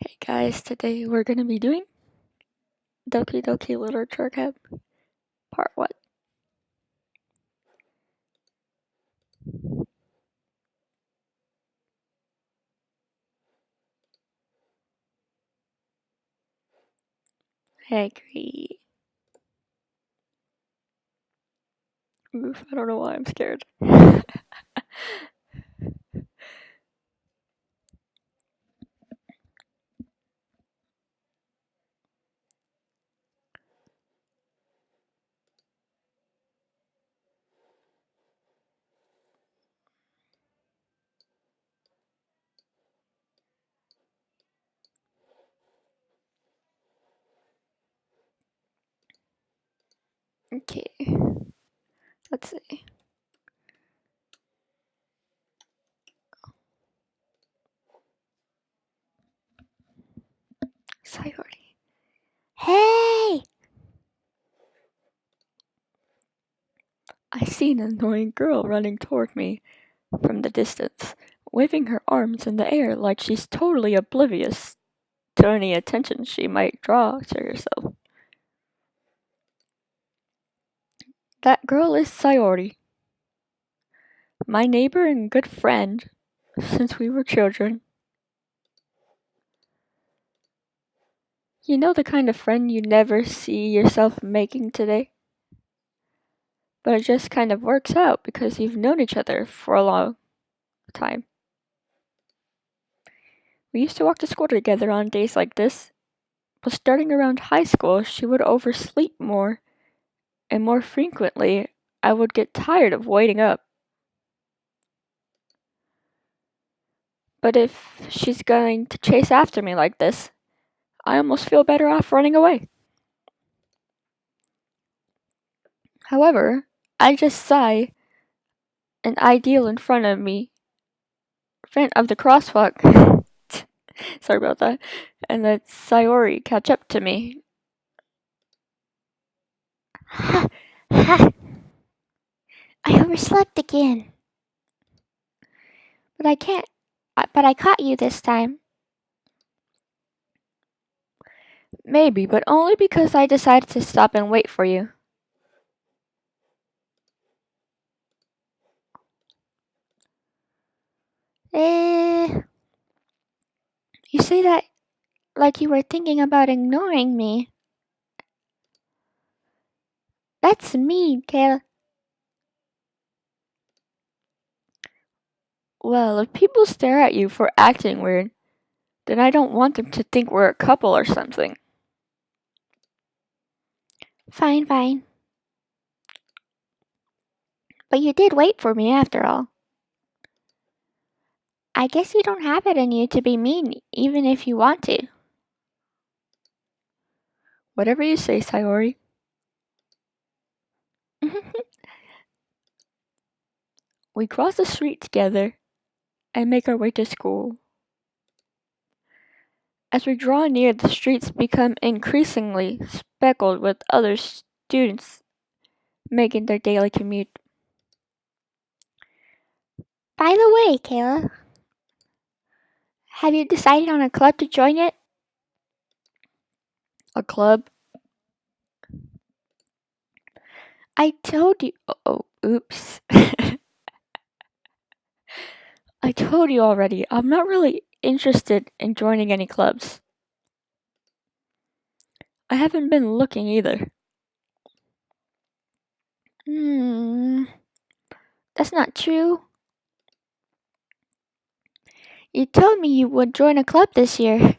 Hey guys, today we're gonna be doing Doki Doki Literature Camp Part 1. I agree. Oof, I don't know why I'm scared. Okay, let's see. Sayori. Hey! I see an annoying girl running toward me from the distance, waving her arms in the air like she's totally oblivious to any attention she might draw to herself. That girl is Sayori, my neighbor and good friend since we were children. You know the kind of friend you never see yourself making today? But it just kind of works out because you've known each other for a long time. We used to walk to school together on days like this, but starting around high school, she would oversleep more, and more frequently, I would get tired of waiting up. But if she's going to chase after me like this, I almost feel better off running away. However, I just saw an ideal in front of me, in front of the crosswalk. Sorry about that. And let Sayori catch up to me. Ha! Ha! I overslept again. But I caught you this time. Maybe, but only because I decided to stop and wait for you. You say that like you were thinking about ignoring me. That's mean, Kayla. Well, if people stare at you for acting weird, then I don't want them to think we're a couple or something. Fine, fine. But you did wait for me after all. I guess you don't have it in you to be mean, even if you want to. Whatever you say, Sayori. We cross the street together and make our way to school. As we draw near, the streets become increasingly speckled with other students making their daily commute. By the way, Kayla, have you decided on a club to join yet? A club? I told you. Oh, oops. I told you already, I'm not really interested in joining any clubs. I haven't been looking either. That's not true. You told me you would join a club this year.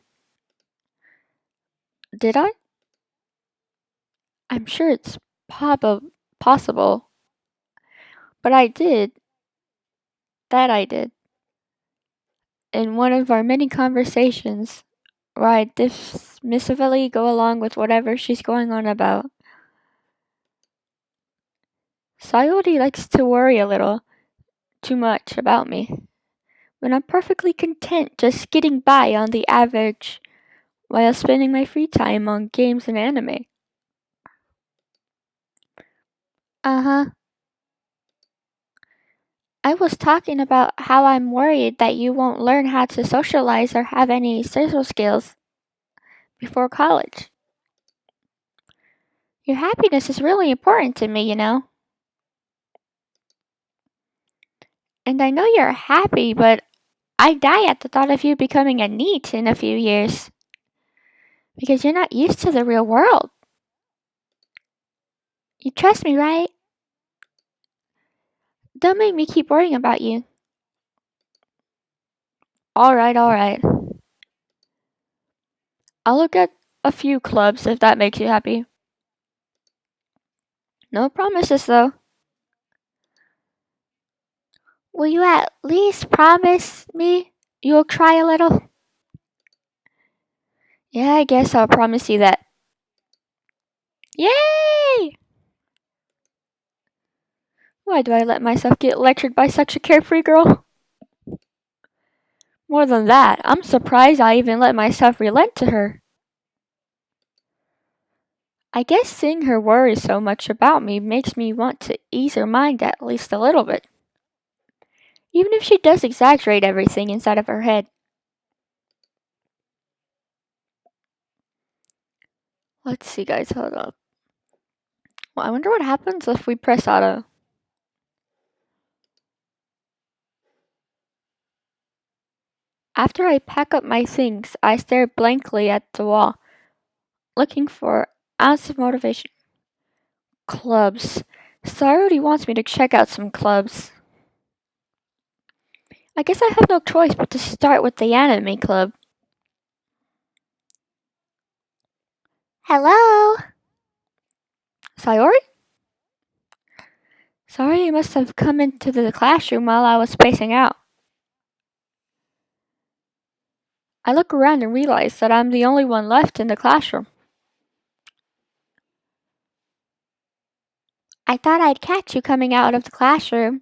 Did I? I'm sure it's possible. But I did. That I did. In one of our many conversations, where I dismissively go along with whatever she's going on about. Sayori likes to worry a little too much about me, when I'm perfectly content just getting by on the average while spending my free time on games and anime. Uh-huh. I was talking about how I'm worried that you won't learn how to socialize or have any social skills before college. Your happiness is really important to me, you know. And I know you're happy, but I die at the thought of you becoming a NEET in a few years. Because you're not used to the real world. You trust me, right? Don't make me keep worrying about you. Alright, alright. I'll look at a few clubs if that makes you happy. No promises though. Will you at least promise me you'll try a little? Yeah, I guess I'll promise you that. Yay! Why do I let myself get lectured by such a carefree girl? More than that, I'm surprised I even let myself relent to her. I guess seeing her worry so much about me makes me want to ease her mind at least a little bit. Even if she does exaggerate everything inside of her head. Let's see, guys, hold up. Well, I wonder what happens if we press auto. After I pack up my things, I stare blankly at the wall, looking for ounce of motivation. Clubs. Sayuri wants me to check out some clubs. I guess I have no choice but to start with the anime club. Hello? Sayori? Sorry, you must have come into the classroom while I was spacing out. I look around and realize that I'm the only one left in the classroom. I thought I'd catch you coming out of the classroom,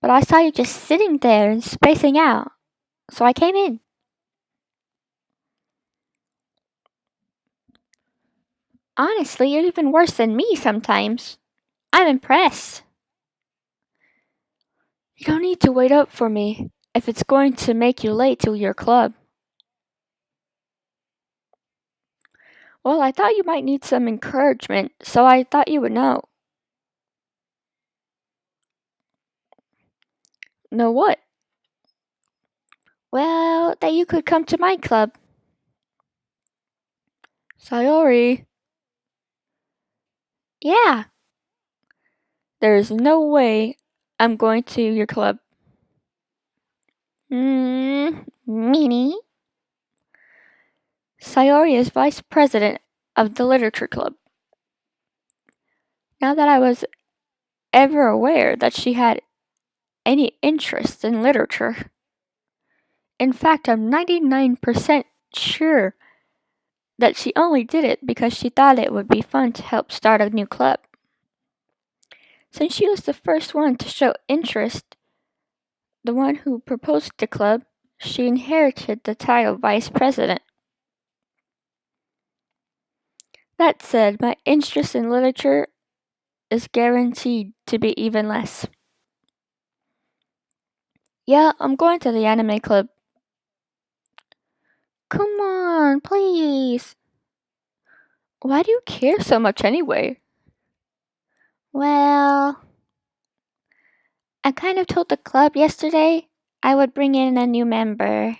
but I saw you just sitting there and spacing out, so I came in. Honestly, you're even worse than me sometimes. I'm impressed. You don't need to wait up for me if it's going to make you late to your club. Well, I thought you might need some encouragement, so I thought you would know. Know what? Well, that you could come to my club. Sayori. Yeah. There's no way I'm going to your club. Meanie? Sayori is vice president of the literature club. Not that I was ever aware that she had any interest in literature. In fact, I'm 99% sure that she only did it because she thought it would be fun to help start a new club. Since she was the first one to show interest, the one who proposed the club, she inherited the title vice president. That said, my interest in literature is guaranteed to be even less. Yeah, I'm going to the anime club. Come on, please. Why do you care so much anyway? Well, I kind of told the club yesterday I would bring in a new member.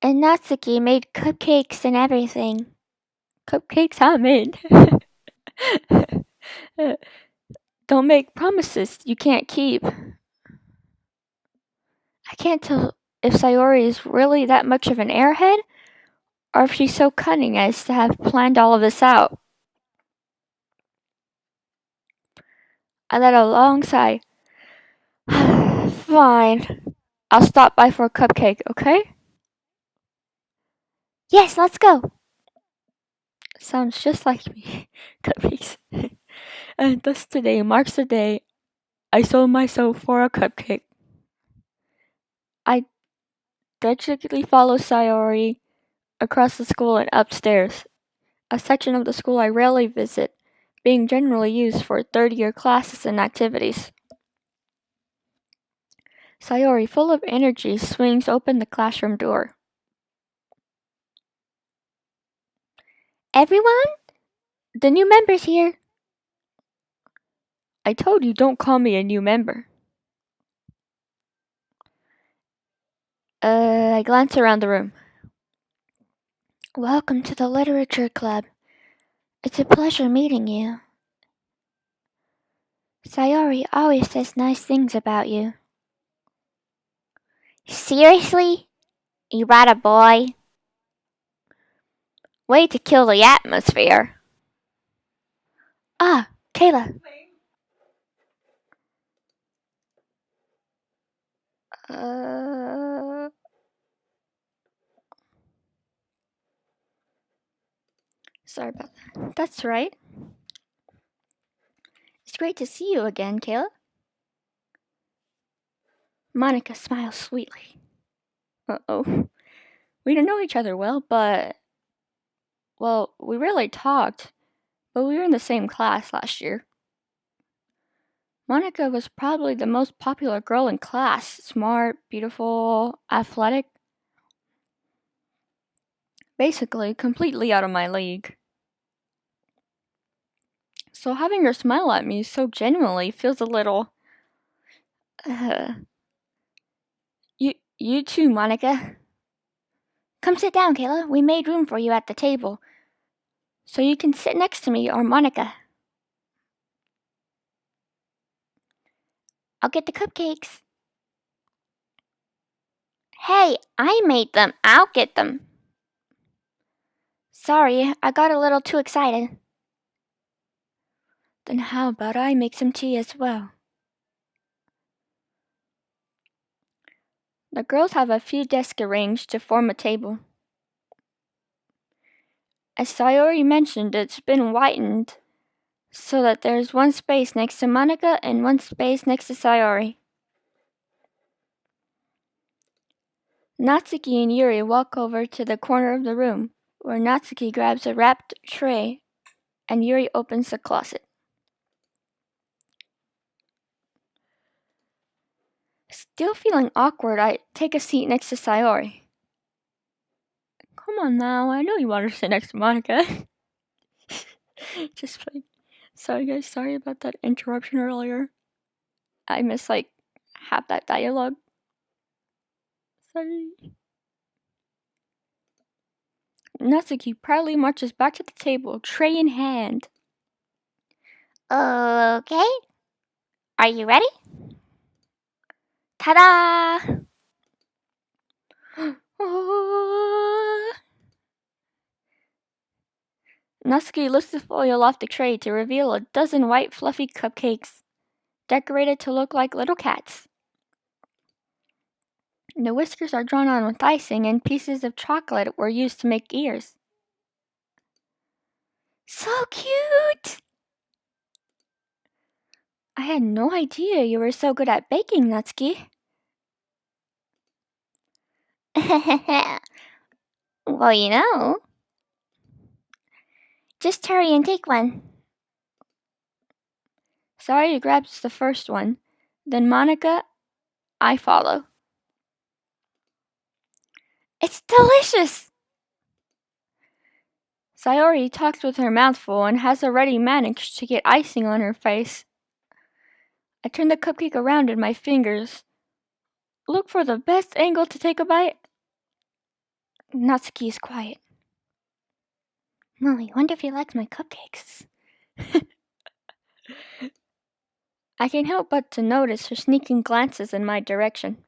And Natsuki made cupcakes and everything. Cupcakes, I'm in. Don't make promises you can't keep. I can't tell if Sayori is really that much of an airhead, or if she's so cunning as to have planned all of this out. I let a long sigh. Fine. I'll stop by for a cupcake, okay? Yes, let's go. Sounds just like me. Cupcakes. And thus today marks the day I sold myself for a cupcake. I tragically follow Sayori across the school and upstairs, a section of the school I rarely visit, being generally used for third-year classes and activities. Sayori, full of energy, swings open the classroom door. Everyone? The new member's here. I told you don't call me a new member. I glance around the room. Welcome to the Literature Club. It's a pleasure meeting you. Sayori always says nice things about you. Seriously? You brought a boy? Way to kill the atmosphere. Ah, Kayla. Sorry about that. That's right. It's great to see you again, Kayla. Monica smiles sweetly. Uh-oh. We don't know each other well, but... Well, we rarely talked, but we were in the same class last year. Monica was probably the most popular girl in class. Smart, beautiful, athletic. Basically, completely out of my league. So having her smile at me so genuinely feels a little... You too, Monica. Come sit down, Kayla. We made room for you at the table. So you can sit next to me or Monica. I'll get the cupcakes. Hey, I made them. I'll get them. Sorry, I got a little too excited. Then how about I make some tea as well? The girls have a few desks arranged to form a table. As Sayori mentioned, it's been widened so that there's one space next to Monica and one space next to Sayori. Natsuki and Yuri walk over to the corner of the room, where Natsuki grabs a wrapped tray and Yuri opens the closet. Still feeling awkward, I take a seat next to Sayori. Come on now, I know you want to sit next to Monica. Just playing. Sorry guys, sorry about that interruption earlier. I missed half that dialogue. Sorry. Natsuki proudly marches back to the table, tray in hand. Okay. Are you ready? Ta-da! Natsuki lifts the foil off the tray to reveal a dozen white fluffy cupcakes, decorated to look like little cats. The whiskers are drawn on with icing, and pieces of chocolate were used to make ears. So cute! I had no idea you were so good at baking, Natsuki. Well, you know. Just hurry and take one. Sayori grabs the first one. Then Monica, I follow. It's delicious! Sayori talks with her mouth full and has already managed to get icing on her face. I turn the cupcake around in my fingers. Look for the best angle to take a bite. Natsuki is quiet. Oh, I wonder if he likes my cupcakes. I can't help but to notice her sneaking glances in my direction.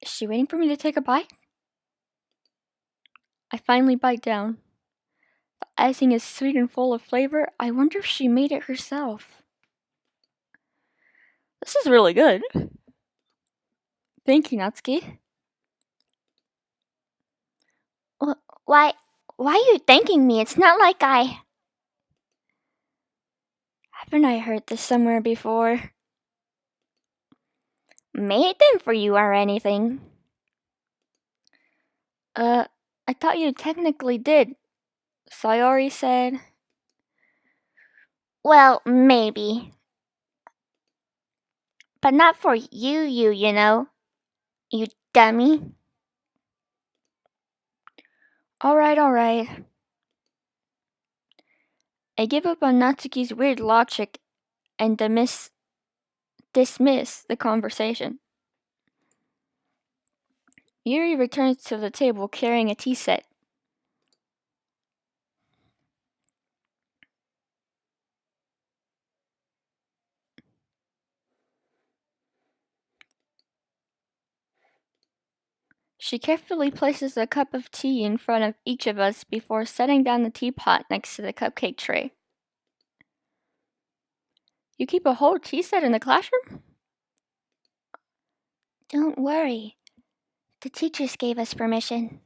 Is she waiting for me to take a bite? I finally bite down. The icing is sweet and full of flavor. I wonder if she made it herself. This is really good. Thank you, Natsuki. Why are you thanking me? It's not like I... Haven't I heard this somewhere before? Made them for you or anything. I thought you technically did. Sayori said. Well, maybe. But not for you know. You dummy. Alright. I give up on Natsuki's weird logic and dismiss the conversation. Yuri returns to the table carrying a tea set. She carefully places a cup of tea in front of each of us before setting down the teapot next to the cupcake tray. You keep a whole tea set in the classroom? Don't worry. The teachers gave us permission.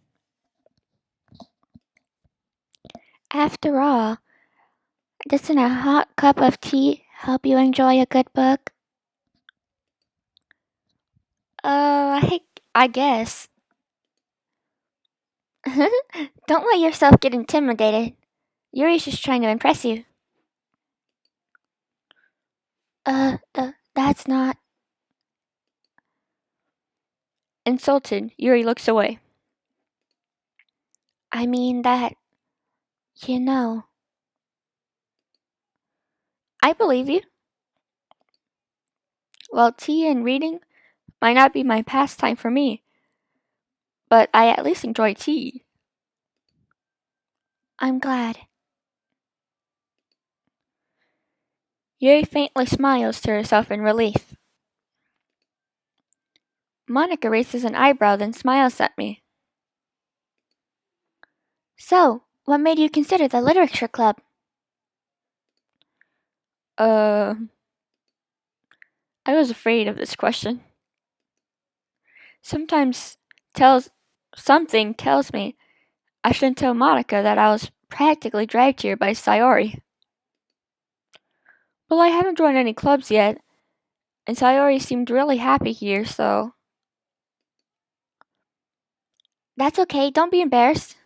After all, doesn't a hot cup of tea help you enjoy a good book? I guess. Don't let yourself get intimidated. Yuri's just trying to impress you. That's not. Insulted, Yuri looks away. I mean that. You know. I believe you. Well, tea and reading might not be my pastime for me, but I at least enjoy tea. I'm glad. Yuri faintly smiles to herself in relief. Monica raises an eyebrow, then smiles at me. So, what made you consider the literature club? I was afraid of this question. Something tells me I shouldn't tell Monica that I was practically dragged here by Sayori. Well, I haven't joined any clubs yet, and Sayori seemed really happy here, so. That's okay, don't be embarrassed.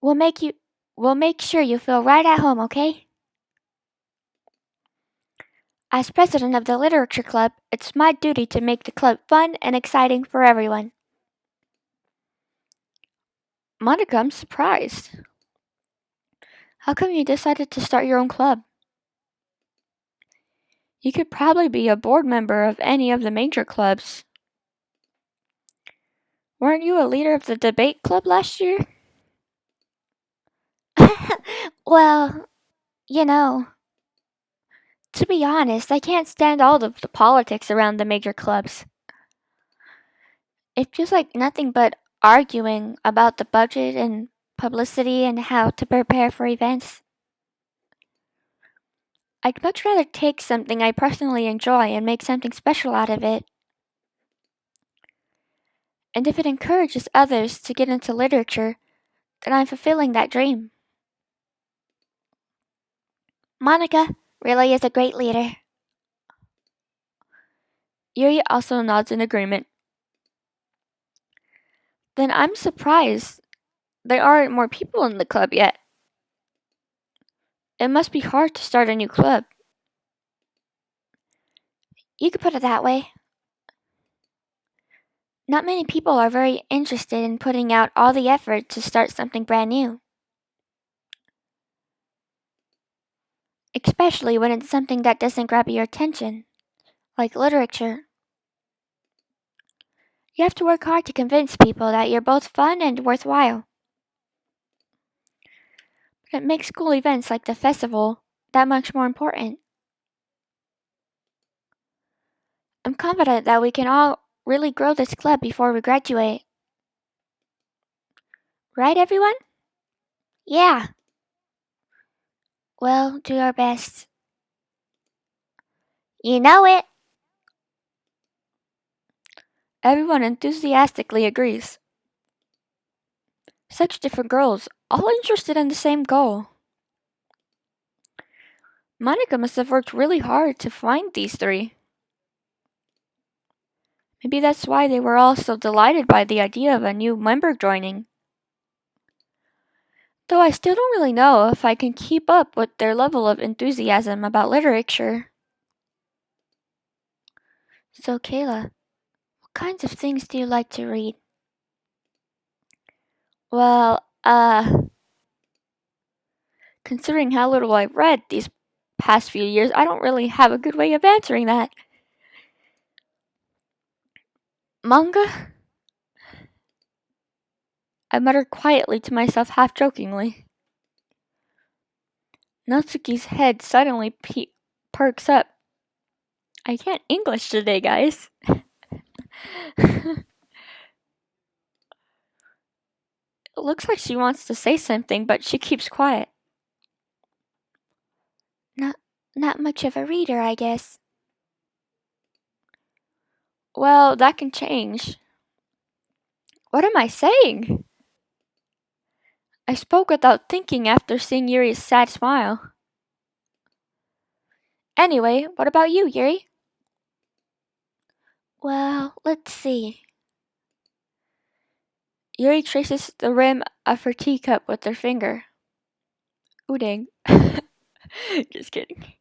We'll make sure you feel right at home, okay? As president of the literature club, it's my duty to make the club fun and exciting for everyone. Monica, I'm surprised. How come you decided to start your own club? You could probably be a board member of any of the major clubs. Weren't you a leader of the debate club last year? Well, you know, to be honest, I can't stand all of the politics around the major clubs. It feels like nothing but arguing about the budget and publicity and how to prepare for events. I'd much rather take something I personally enjoy and make something special out of it. And if it encourages others to get into literature, then I'm fulfilling that dream. Monica really is a great leader. Yuri also nods in agreement. Then I'm surprised there aren't more people in the club yet. It must be hard to start a new club. You could put it that way. Not many people are very interested in putting out all the effort to start something brand new. Especially when it's something that doesn't grab your attention, like literature. You have to work hard to convince people that you're both fun and worthwhile. But it makes school events like the festival that much more important. I'm confident that we can all really grow this club before we graduate. Right, everyone? Yeah. We'll do our best. You know it. Everyone enthusiastically agrees. Such different girls, all interested in the same goal. Monica must have worked really hard to find these three. Maybe that's why they were all so delighted by the idea of a new member joining. Though I still don't really know if I can keep up with their level of enthusiasm about literature. So, Kayla, what kinds of things do you like to read? Well, considering how little I've read these past few years, I don't really have a good way of answering that. Manga? I muttered quietly to myself, half jokingly. Natsuki's head suddenly perks up. I can't English today, guys. It looks like she wants to say something, but she keeps quiet. Not, not much of a reader, I guess. Well, that can change. What am I saying? I spoke without thinking after seeing Yuri's sad smile. Anyway, what about you, Yuri? Well, let's see. Yuri traces the rim of her teacup with her finger. Ooh dang. Just kidding.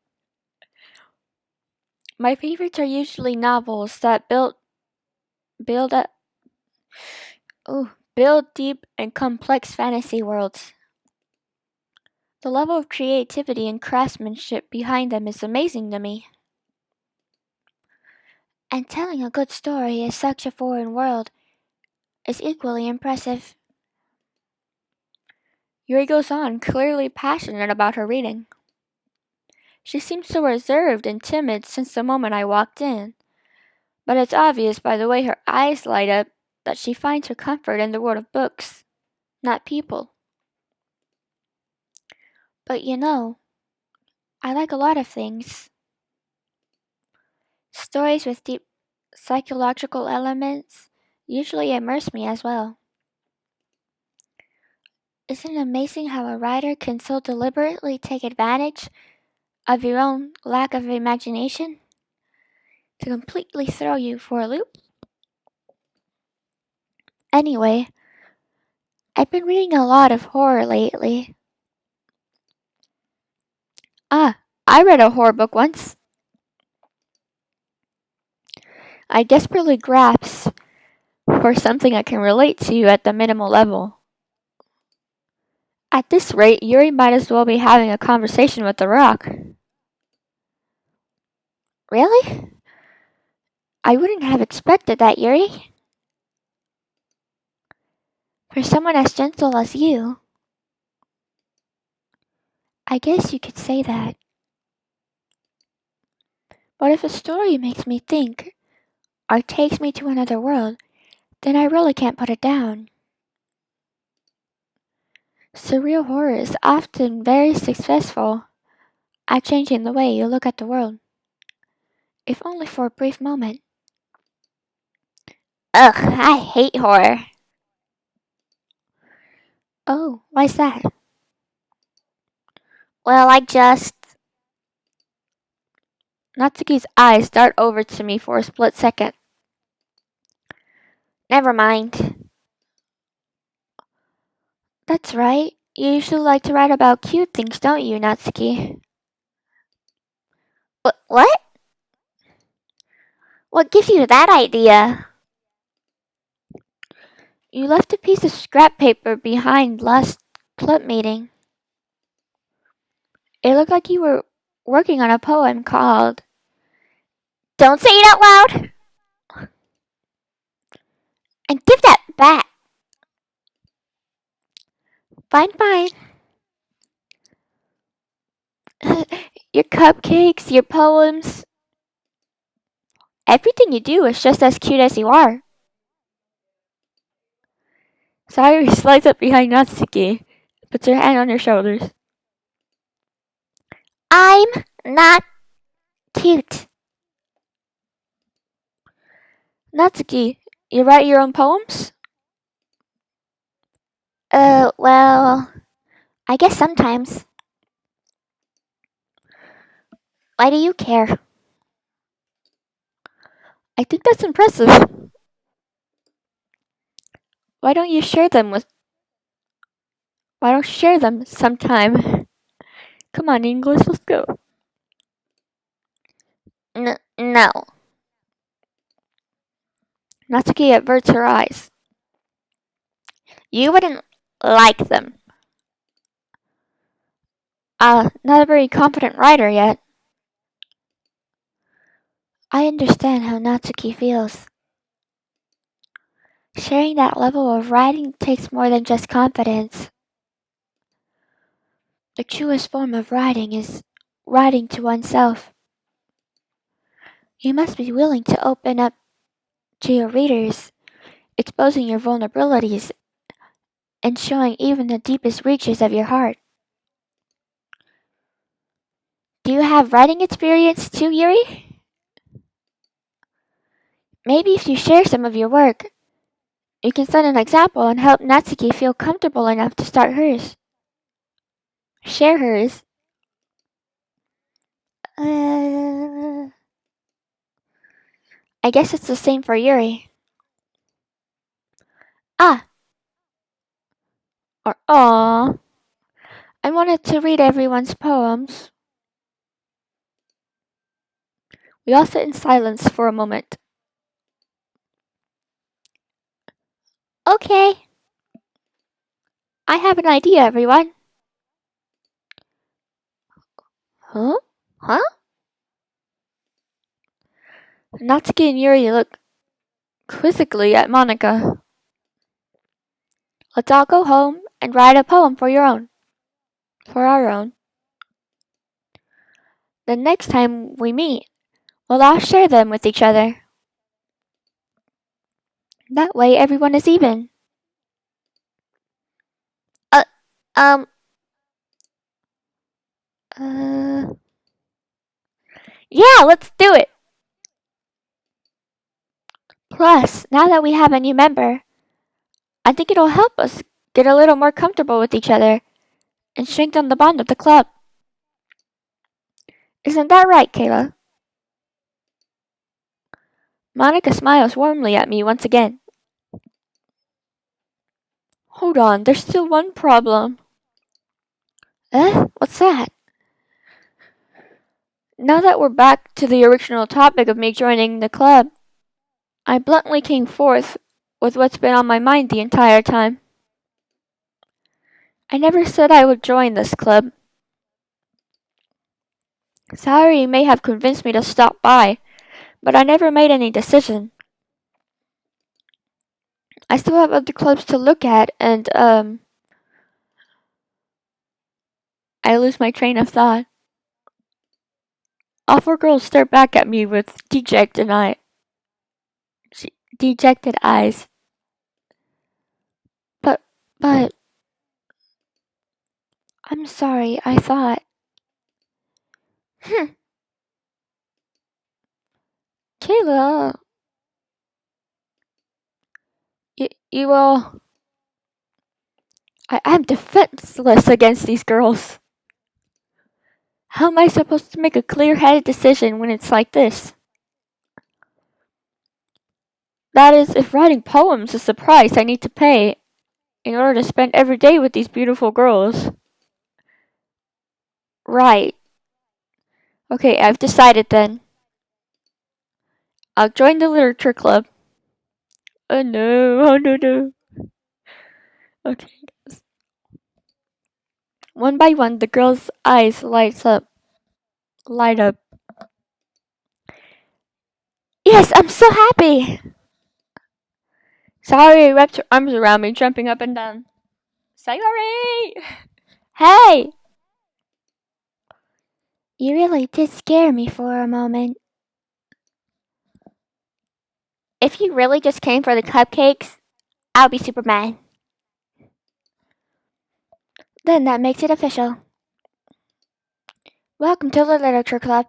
My favorites are usually novels that build up build deep and complex fantasy worlds. The level of creativity and craftsmanship behind them is amazing to me. And telling a good story in such a foreign world is equally impressive. Yuri goes on, clearly passionate about her reading. She seems so reserved and timid since the moment I walked in, but it's obvious by the way her eyes light up that she finds her comfort in the world of books, not people. But you know, I like a lot of things. Stories with deep psychological elements usually immerse me as well. Isn't it amazing how a writer can so deliberately take advantage of your own lack of imagination to completely throw you for a loop? Anyway, I've been reading a lot of horror lately. I read a horror book once. I desperately grasp for something I can relate to at the minimal level. At this rate, Yuri might as well be having a conversation with the rock. Really? I wouldn't have expected that, Yuri. For someone as gentle as you, I guess you could say that. But if a story makes me think, or takes me to another world, then I really can't put it down. Surreal horror is often very successful at changing the way you look at the world, if only for a brief moment. Ugh, I hate horror. Oh, why's that? Well, Natsuki's eyes dart over to me for a split second. Never mind. That's right. You usually like to write about cute things, don't you, Natsuki? What? What gives you that idea? You left a piece of scrap paper behind last club meeting. It looked like you were working on a poem called Don't Say It Out Loud! And give that back! Fine, fine. Your cupcakes, your poems, everything you do is just as cute as you are. Sayuri slides up behind Natsuki, puts her hand on her shoulders. I'm not cute. Natsuki, you write your own poems? Well, I guess sometimes. Why do you care? I think that's impressive. Why don't you share them with Why don't you share them sometime? Come on, English, let's go. No. Natsuki averts her eyes. You wouldn't like them. Not a very confident writer yet. I understand how Natsuki feels. Sharing that level of writing takes more than just confidence. The truest form of writing is writing to oneself. You must be willing to open up to your readers, exposing your vulnerabilities and showing even the deepest reaches of your heart. Do you have writing experience too, Yuri? Maybe if you share some of your work, you can set an example and help Natsuki feel comfortable enough to start hers. Share hers. I guess it's the same for Yuri. Ah, or aw. I wanted to read everyone's poems. We all sit in silence for a moment. Okay. I have an idea, everyone. Huh? Huh? Natsuki and Yuri look quizzically at Monica. Let's all go home and write a poem for your own. For our own. The next time we meet, we'll all share them with each other. That way everyone is even. Uh, um, uh... Yeah, let's do it! Plus, now that we have a new member, I think it'll help us get a little more comfortable with each other and strengthen the bond of the club. Isn't that right, Kayla? Monica smiles warmly at me once again. Hold on, there's still one problem. What's that? Now that we're back to the original topic of me joining the club, I bluntly came forth with what's been on my mind the entire time. I never said I would join this club. Sayori may have convinced me to stop by, but I never made any decision. I still have other clubs to look at, and, I lose my train of thought. All four girls stare back at me with dejected eyes. But, I'm sorry, I thought. Kayla, you all. I'm defenseless against these girls. How am I supposed to make a clear-headed decision when it's like this? That is, if writing poems is the price I need to pay in order to spend every day with these beautiful girls. Right. Okay, I've decided then. I'll join the literature club. Oh no. Okay. One by one, the girls' eyes light up. Yes, I'm so happy! Sayori wrapped her arms around me, jumping up and down. Sayori! Hey! You really did scare me for a moment. If you really just came for the cupcakes, I'll be Superman. Then that makes it official. Welcome to the literature club.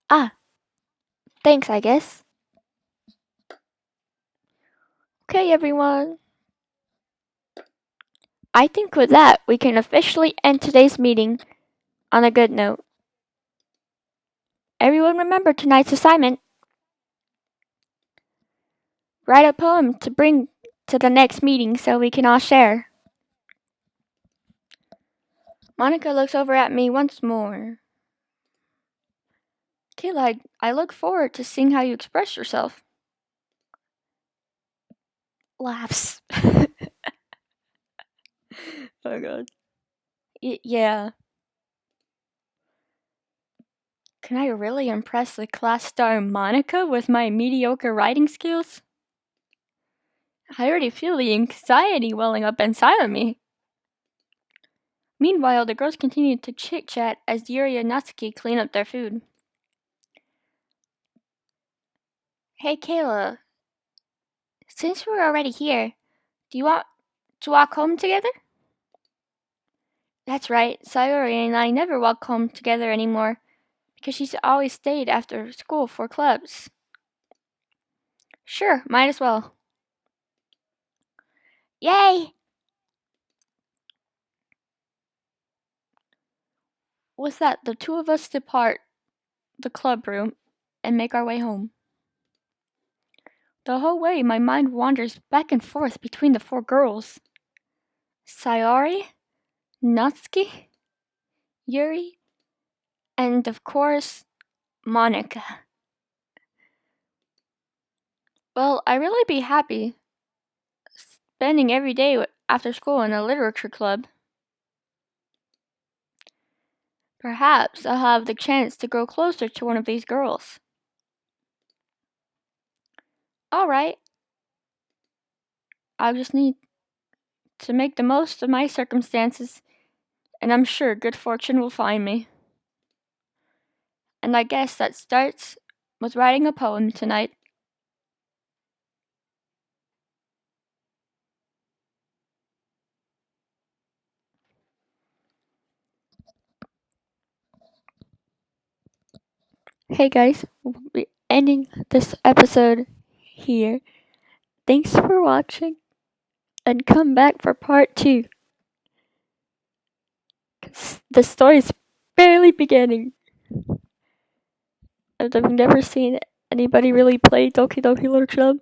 Ah, thanks, I guess. Okay, everyone. I think with that, we can officially end today's meeting on a good note. Everyone remember tonight's assignment. Write a poem to bring to the next meeting so we can all share. Monica looks over at me once more. Kayla, I look forward to seeing how you express yourself. Laughs. Oh god. Yeah. Can I really impress the class star Monica with my mediocre writing skills? I already feel the anxiety welling up inside of me. Meanwhile, the girls continued to chit-chat as Yuri and Natsuki clean up their food. Hey Kayla, since we're already here, do you want to walk home together? That's right, Sayori and I never walk home together anymore because she's always stayed after school for clubs. Sure, might as well. Yay! With that, the two of us depart the club room and make our way home. The whole way, my mind wanders back and forth between the four girls. Sayori, Natsuki, Yuri, and of course, Monica. Well, I'd really be happy spending every day after school in a literature club. Perhaps I'll have the chance to grow closer to one of these girls. Alright, I'll just need to make the most of my circumstances, and I'm sure good fortune will find me. And I guess that starts with writing a poem tonight. Hey guys, we'll be ending this episode here. Thanks for watching, and come back for part 2. 'Cause the story's barely beginning. And I've never seen anybody really play Doki Doki Literature Club.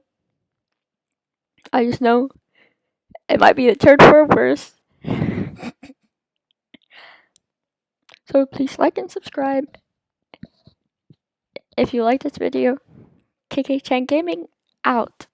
I just know it might be a turn for worse. So please like and subscribe if you like this video. KKChanGaming out.